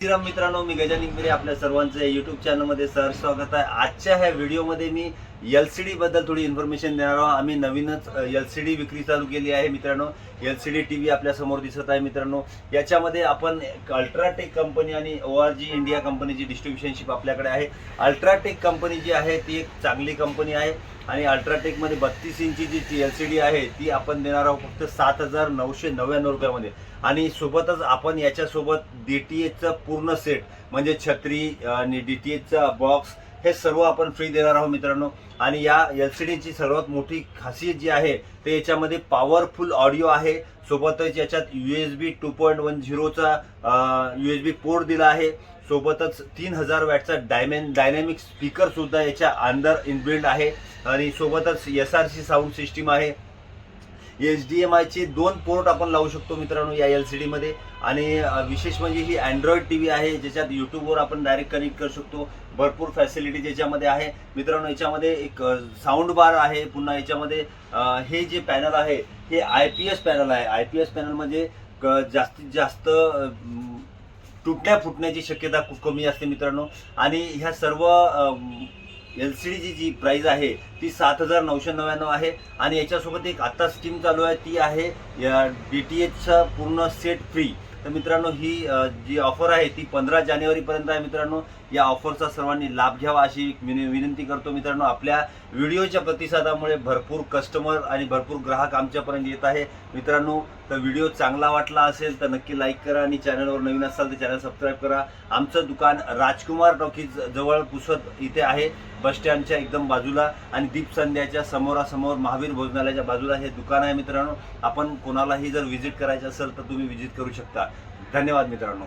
श्रीराम मित्रांनो, मी गजानन गिरे आपल्या सर्वांचं यूट्यूब चॅनलमध्ये सहर्ष स्वागत आहे। आजच्या ह्या व्हिडिओमध्ये मी LCD बद्दल थोडी इन्फॉर्मेशन देणार आहोत। आम्ही नवीनच LCD विक्री चालू केली आहे मित्रांनो। LCD टीव्ही आपल्या समोर दिसत आहे मित्रांनो। याच्यामध्ये आपण अल्ट्राटेक कंपनी आणि ORG इंडिया कंपनीची डिस्ट्रीब्युशनशिप आपल्याकडे आहे। अल्ट्राटेक कंपनी जी आहे ती एक चांगली कंपनी आहे आणि अल्ट्राटेकमध्ये 32 इंची जी LCD आहे ती आपण देणार आहोत फक्त 7,999 रुपयामध्ये। आणि सोबतच आपण याच्यासोबत DTHचा पूर्ण सेट म्हणजे छत्री आणि DTHचा बॉक्स हे सर्व आपण फ्री देणार आहोत मित्रांनो। आणि या LCDची सर्वात मोठी खासियत जी आहे ते याच्यामध्ये पॉवरफुल ऑडिओ आहे, सोबतच याच्यात USB 2.10 चा USB पोर्ट दिला आहे, सोबतच 3000 वॅटचा डायनॅमिक स्पीकर सुद्धा याच्या अंदर इनबिल्ट आहे आणि सोबतच SRC साऊंड सिस्टीम आहे। HDMI चे 2 पोर्ट आपण लावू शकतो मित्रांनो या LCD मध्ये। आणि विशेष म्हणजे ही अँड्रॉइड टीव्ही आहे ज्याच्यात YouTube वर आपण डायरेक्ट कनेक्ट करू शकतो। भरपूर फॅसिलिटी याच्यामध्ये आहे मित्रांनो। याच्यामध्ये एक साऊंड बार आहे, पुन्हा याच्यामध्ये हे जे पॅनल आहे हे IPS पॅनल आहे। IPS पॅनल म्हणजे जास्तीत जास्त फुटण्याची शक्यता खूप कमी असते मित्रांनो। आणि ह्या सर्व LCD जी प्राइस आहे ती 7,999 आहे। आणि याच्यासोबत एक आता स्कीम चालू आहे ती आहे DTHचा पूर्ण सेट फ्री। तर मित्रांनो ही जी ऑफर आहे ती 15 जानेवारीपर्यंत आहे मित्रांनो। या ऑफरचा सर्वांनी लाभ घ्यावा अशी विनंती करतो मित्रांनो। आपल्या व्हिडिओच्या प्रतिसादामुळे भरपूर कस्टमर आणि भरपूर ग्राहक आमच्यापर्यंत येत आहे मित्रांनो। तर व्हिडिओ चांगला वाटला असेल तर नक्की लाईक करा आणि चॅनलवर नवीन असाल तर चॅनल सबस्क्राईब करा। आमचं दुकान राजकुमार टॉकीज जवळ पुसद इथे आहे, बस स्टँडच्या एकदम बाजूला आणि दीप संध्याच्या समोरासमोर महावीर भोजनालयाच्या बाजूला हे दुकान आहे मित्रांनो। आपण कोणालाही जर व्हिजिट करायचं असेल तर तुम्ही व्हिजिट करू शकता। धन्यवाद मित्रांनो।